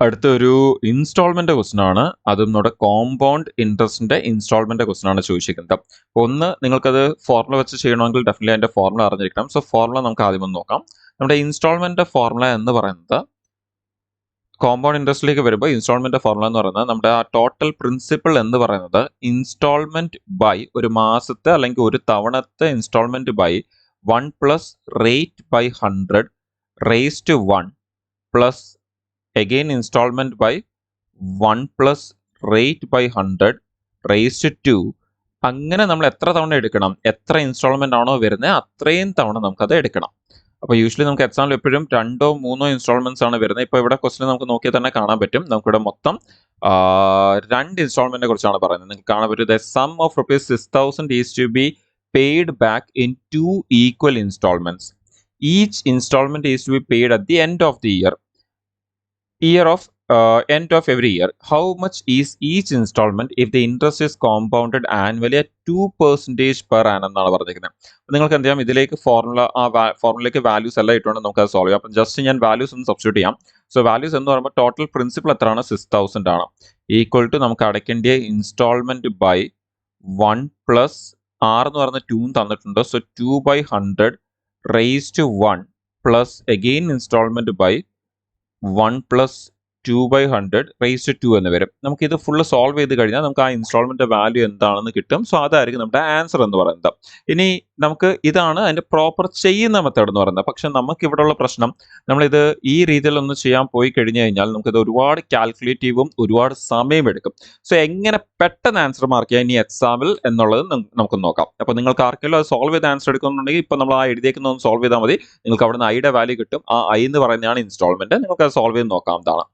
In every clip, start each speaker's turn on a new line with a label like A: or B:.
A: അടുത്തൊരു instalment question ആണ്. അതും നമ്മുടെ കോമ്പൗണ്ട് ഇൻട്രസ്റ്റിന്റെ ഇൻസ്റ്റാൾമെന്റ് ക്വസ്റ്റൻ ആണ് ചോദിച്ചിരിക്കുന്നത്. അപ്പോൾ ഒന്ന് നിങ്ങൾക്കത് ഫോർമുല വെച്ച് ചെയ്യണമെങ്കിൽ ഡെഫിനറ്റ്ലി അതിന്റെ ഫോർമുല അറിഞ്ഞിരിക്കണം. സോ ഫോർമുല നമുക്ക് ആദ്യം ഒന്ന് നോക്കാം. നമ്മുടെ ഇൻസ്റ്റാൾമെന്റ് ഫോർമുല എന്ന് പറയുന്നത് കോമ്പൗണ്ട് ഇൻട്രസ്റ്റിലേക്ക് വരുമ്പോൾ ഇൻസ്റ്റാൾമെന്റ് ഫോർമുല എന്ന് പറയുന്നത് നമ്മുടെ ആ ടോട്ടൽ പ്രിൻസിപ്പിൾ എന്ന് പറയുന്നത് ഇൻസ്റ്റാൾമെന്റ് ബൈ ഒരു മാസത്തെ അല്ലെങ്കിൽ ഒരു തവണത്തെ instalment by 1 plus rate by 100 raise to 1 plus again installment by 1 plus rate by 100 raised to 2. അങ്ങനെ നമ്മൾ എത്ര തവണ എടുക്കണം, എത്ര ഇൻസ്റ്റാൾമെന്റ് ആണോ വരുന്നത് അത്രയും തവണ നമുക്കത് എടുക്കണം. അപ്പോൾ യൂഷ്വലി നമുക്ക് എക്സാമിൽ എപ്പോഴും 2 or 3 ഇൻസ്റ്റാൾമെന്റ്സ് ആണ് വരുന്നത്. ഇപ്പോൾ ഇവിടെ ക്വസ്റ്റ്യൻ നമുക്ക് നോക്കിയാൽ തന്നെ കാണാൻ പറ്റും. നമുക്കിവിടെ മൊത്തം 2 ഇൻസ്റ്റാൾമെന്റിനെ കുറിച്ചാണ് പറയുന്നത്. നിങ്ങൾക്ക് കാണാൻ പറ്റും the sum of ₹6,000 is to be paid back in 2 equal installments. Each installment is to be paid at the end of the end of every year. How much is each installment if the interest is compounded annually at 2% per annum എന്നാണ് പറഞ്ഞിരിക്കുന്നത്. അപ്പോൾ നിങ്ങൾക്ക് എന്ത് ചെയ്യാം, ഇതിലേക്ക് ഫോർമുലയിലേക്ക് values എല്ലാം ഇട്ടുകൊണ്ട് നമുക്ക് അത് സോൾവ് ചെയ്യാം. അപ്പം ജസ്റ്റ് ഞാൻ വാല്യൂസ് ഒന്ന് സബ്സ്റ്റിറ്റ്യൂട്ട് ചെയ്യാം. സോ വാല്യൂസ് എന്ന് പറയുമ്പോൾ ടോട്ടൽ പ്രിൻസിപ്പൽ എത്രയാണ്, 6,000 ആണ്. ഈക്വൽ ടു നമുക്ക് അടയ്ക്കേണ്ട ഇൻസ്റ്റാൾമെന്റ് ബൈ 1 പ്ലസ് R എന്ന് പറയുന്ന 2 തന്നിട്ടുണ്ട്. So 2/100 raise to 1 plus again instalment by 1 plus 2/100 raised to 2 എന്ന് വരും. നമുക്ക് ഇത് ഫുള്ള് സോൾവ് ചെയ്ത് കഴിഞ്ഞാൽ നമുക്ക് ആ ഇൻസ്റ്റാൾമെന്റ് വാല്യൂ എന്താണെന്ന് കിട്ടും. സോ അതായിരിക്കും നമ്മുടെ ആൻസർ എന്ന് പറയുന്നത്. ഇനി നമുക്ക് ഇതാണ് അതിന്റെ പ്രോപ്പർ ചെയ്യുന്ന മെത്തേഡ് എന്ന് പറയുന്നത്. പക്ഷെ നമുക്ക് ഇവിടെയുള്ള പ്രശ്നം, നമ്മളിത് ഈ രീതിയിലൊന്ന് ചെയ്യാൻ പോയി കഴിഞ്ഞു കഴിഞ്ഞാൽ നമുക്കിത് ഒരുപാട് കാൽക്കുലേറ്റീവും ഒരുപാട് സമയം എടുക്കും. സോ എങ്ങനെ പെട്ടെന്ന് ആൻസർ മാർക്ക് ചെയ്യാം ഇനി എക്സാമിൽ എന്നുള്ളത് നമുക്ക് നോക്കാം. അപ്പോൾ നിങ്ങൾക്ക് ആർക്കെങ്കിലും അത് സോൾവ് ചെയ്ത് ആൻസർ എടുക്കുന്നുണ്ടെങ്കിൽ ഇപ്പോൾ നമ്മൾ ആ എഴുതിയേക്കുന്ന ഒന്ന് സോൾവ് ചെയ്താൽ മതി. നിങ്ങൾക്ക് അവിടെ നിന്ന് ഐയുടെ വാല്യൂ കിട്ടും. ആ ഐ എന്ന് പറയുന്നതാണ് ഇൻസ്റ്റാൾമെന്റ്. നിങ്ങൾക്ക് അത് സോൾവ് ചെയ്ത് നോക്കാവുന്നതാണ്.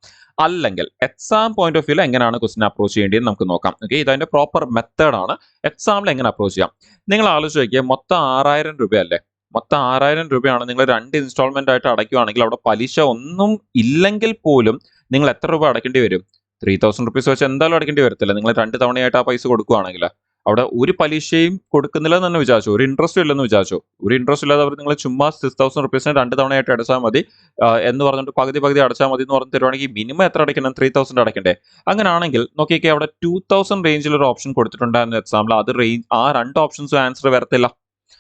A: അല്ലെങ്കിൽ എക്സാം പോയിന്റ് ഓഫ് വ്യൂവിൽ എങ്ങനെയാണ് ക്വസ്റ്റ്യൻ അപ്രോച്ച് ചെയ്യേണ്ടത് നമുക്ക് നോക്കാം. ഓക്കെ, ഇതതിന്റെ പ്രോപ്പർ മെത്തേഡാണ്. എക്സാമിൽ എങ്ങനെ അപ്രോച്ച് ചെയ്യാം നിങ്ങൾ ആലോചിച്ച് നോക്കിയാൽ, മൊത്തം 6,000 രൂപയല്ലേ, മൊത്തം 6,000 രൂപയാണ് നിങ്ങൾ 2 ഇൻസ്റ്റാൾമെന്റ് ആയിട്ട് അടയ്ക്കുകയാണെങ്കിൽ അവിടെ പലിശ ഒന്നും ഇല്ലെങ്കിൽ പോലും നിങ്ങൾ എത്ര രൂപ അടയ്ക്കേണ്ടി വരും? 3,000 rupees വെച്ച് എന്തായാലും അടയ്ക്കേണ്ടി വരത്തില്ല. നിങ്ങൾ 2 തവണയായിട്ട് ആ പൈസ കൊടുക്കുകയാണെങ്കിൽ അവിടെ ഒരു പലിശയും കൊടുക്കുന്നില്ലെന്ന് തന്നെ വിചാരിച്ചു, ഒരു ഇൻട്രസ്റ്റും ഇല്ലെന്ന് വിചാരിച്ചു. ഒരു ഇൻട്രസ്റ്റ് ഇല്ലാതെ അവർ നിങ്ങൾ ചുമ്മാ 6,000 rupees 2 തവണയായിട്ട് അടച്ചാൽ മതി എന്ന് പറഞ്ഞിട്ട് പകുതി അടച്ചാൽ മതി എന്ന് പറഞ്ഞ് തരുവാണെങ്കിൽ മിനിമം എത്ര അടയ്ക്കണം? 3,000 അടയ്ക്കണ്ടേ? അങ്ങനെയാണെങ്കിൽ നോക്കിയൊക്കെ അവിടെ 2,000 റേഞ്ചിൽ ഒരു ഓപ്ഷൻ കൊടുത്തിട്ടുണ്ടായിരുന്നു എക്സാമ്പിൾ. അത് ആ 2 ഓപ്ഷൻസും ആൻസർ വരത്തില്ല.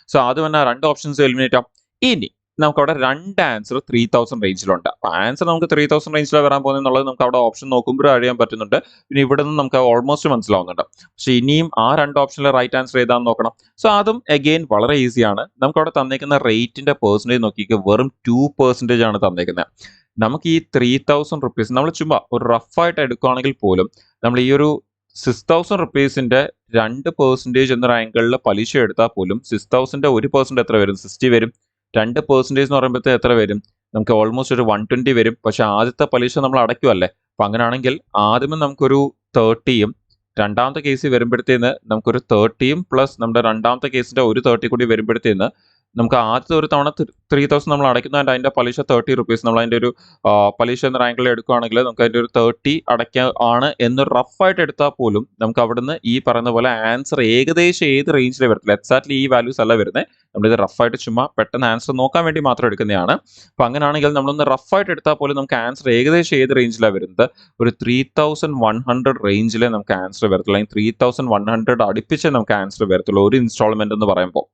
A: സോ അത് തന്നെ 2 ഓപ്ഷൻസ് എലിമിനേറ്റ് ആവും. ഇനി നമുക്ക് അവിടെ 2 ആൻസർ 3,000 റേഞ്ചിലുണ്ട്. അപ്പോൾ ആൻസർ നമുക്ക് 3,000 റേഞ്ചിലാണ് വരാൻ പോകുന്നത് എന്നുള്ളത് നമുക്ക് അവിടെ ഓപ്ഷൻ നോക്കുമ്പോൾ അറിയാൻ പറ്റുന്നുണ്ട്. പിന്നെ ഇവിടെ നിന്ന് നമുക്ക് ഓൾമോസ്റ്റ് മനസ്സിലാവുന്നുണ്ട്. പക്ഷേ ഇനിയും ആ 2 ഓപ്ഷനിൽ റൈറ്റ് ആൻസർ ഏതാന്ന് നോക്കണം. സോ അതും അഗെയിൻ വളരെ ഈസിയാണ്. നമുക്ക് അവിടെ തന്നേക്കുന്ന റേറ്റിന്റെ പെർസെൻറ്റേജ് നോക്കിയിട്ട് വെറും 2% ആണ് തന്നേക്കുന്നത്. നമുക്ക് ഈ 3,000 rupees നമ്മൾ ചുമ്മാ ഒരു റഫായിട്ട് എടുക്കുകയാണെങ്കിൽ പോലും നമ്മൾ ഈ ഒരു 6,000 rupeesന്റെ 2% എന്നൊരു ആംഗിളിൽ പലിശ എടുത്താൽ പോലും 6,000ന്റെ 1% എത്ര വരും? 60 വരും. 2% എന്ന് പറയുമ്പോഴത്തെ എത്ര വരും? നമുക്ക് ഓൾമോസ്റ്റ് ഒരു 120 വരും. പക്ഷെ ആദ്യത്തെ പലിശ നമ്മൾ അടയ്ക്കുമല്ലേ. അപ്പം അങ്ങനെയാണെങ്കിൽ ആദ്യമേ നമുക്കൊരു 30യും രണ്ടാമത്തെ കേസിൽ വരുമ്പോഴത്തേന്ന് നമുക്കൊരു 30യും പ്ലസ് നമ്മുടെ രണ്ടാമത്തെ കേസിന്റെ ഒരു 30 കൂടി വരുമ്പോഴത്തേന്ന് നമുക്ക് ആദ്യത്തെ ഒരു തവണ 3,000 നമ്മൾ അടയ്ക്കുന്നതിൻ്റെ അതിന്റെ പലിശ 30 rupees. നമ്മൾ അതിന്റെ ഒരു പലിശ എന്ന റാങ്കിൽ എടുക്കുകയാണെങ്കിൽ നമുക്ക് അതിന്റെ ഒരു 30 അടയ്ക്കാണ് എന്ന് റഫായിട്ട് എടുത്താൽ പോലും നമുക്ക് അവിടുന്ന് ഈ പറയുന്ന പോലെ ആൻസർ ഏകദേശം ഏത് റേഞ്ചിലേ വരത്തില്ല. എക്സാക്ട്ലി ഈ വാല്യൂസ് അല്ല വരുന്നത്. നമ്മളിത് റഫായിട്ട് ചുമ്മാ പെട്ടെന്ന് ആൻസർ നോക്കാൻ വേണ്ടി മാത്രം എടുക്കുന്നതാണ്. അപ്പം അങ്ങനെയാണെങ്കിൽ നമ്മളൊന്ന് റഫായിട്ട് എടുത്താൽ പോലും നമുക്ക് ആൻസർ ഏകദേശം ഏത് റേഞ്ചിലാണ് വരുന്നത്? ഒരു 3,100 റേഞ്ചിലേ നമുക്ക് ആൻസർ വരത്തുള്ളൂ. അല്ലെങ്കിൽ 3,100 അടുപ്പിച്ചേ നമുക്ക് ആൻസർ വരത്തുള്ളൂ ഒരു ഇൻസ്റ്റാൾമെന്റ് എന്ന് പറയുമ്പോൾ,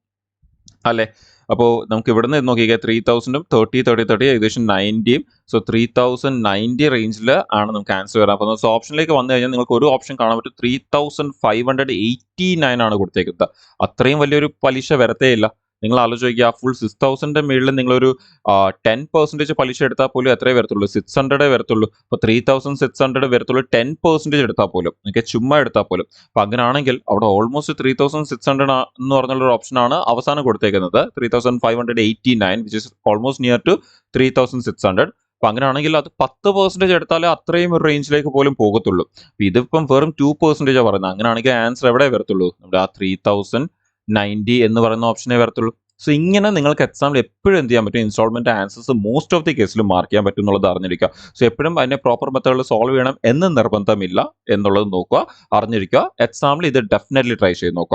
A: അല്ലേ? അപ്പോൾ നമുക്ക് ഇവിടുന്ന് നോക്കിയാൽ 3,000ഉം 30 ഏകദേശം 90യും. സോ 3,090 റേഞ്ചിൽ ആണ് നമുക്ക് ആൻസർ വരാൻ പോകുന്നത്. സോ ഓപ്ഷനിലേക്ക് വന്നു കഴിഞ്ഞാൽ നിങ്ങൾക്ക് ഒരു ഓപ്ഷൻ കാണാൻ പറ്റും 3,589 ആണ് കൊടുത്തേക്കുന്നത്. അത്രയും വലിയൊരു പലിശ വരത്തേ ഇല്ല. നിങ്ങൾ ആലോചിച്ച് നോക്കിയാൽ ഫുൾ 6,000ന്റെ മുകളിൽ നിങ്ങളൊരു 10% പലിശ എടുത്താൽ പോലും എത്രയേ വരത്തുള്ളൂ? 600 വരത്തുള്ളൂ. അപ്പോൾ 3,600 വരത്തുള്ളൂ 10% എടുത്താൽ പോലും, ഓക്കെ, ചുമ്മാ എടുത്താൽ പോലും. അപ്പം അങ്ങനെയാണെങ്കിൽ അവിടെ ഓൾമോസ്റ്റ് 3,600 എന്ന് പറഞ്ഞുള്ള ഒരു ഓപ്ഷനാണ് അവസാനം കൊടുത്തേക്കുന്നത്. 3,589 which is almost near to 3,600. അപ്പം അങ്ങനെയാണെങ്കിൽ അത് 10% എടുത്താലേ അത്രയും ഒരു റേഞ്ചിലേക്ക് പോലും പോകത്തുള്ളൂ. ഇതിപ്പം വെറും 2% പറയുന്നത്. അങ്ങനെയാണെങ്കിൽ ആൻസർ എവിടെ വരത്തുള്ളൂ? നമ്മുടെ ആ 3,090 എന്ന് പറയുന്ന ഓപ്ഷനേ വരത്തുള്ളൂ. സോ ഇങ്ങനെ നിങ്ങൾക്ക് എക്സാമിൽ എപ്പോഴും എന്ത് ചെയ്യാൻ പറ്റും? Instalment answers most of the കേസിൽ മാർക്ക് ചെയ്യാൻ പറ്റും എന്നുള്ളത് അറിഞ്ഞിരിക്കുക. സോ എപ്പോഴും അതിനെ പ്രോപ്പർ മെത്തേഡിൽ സോൾവ് ചെയ്യണം എന്ന് നിർബന്ധമില്ല എന്നുള്ളത് നോക്കുക, അറിഞ്ഞിരിക്കുക. എക്സാമിൽ ഇത് ഡെഫിനറ്റ്ലി ട്രൈ ചെയ്ത് നോക്കുക.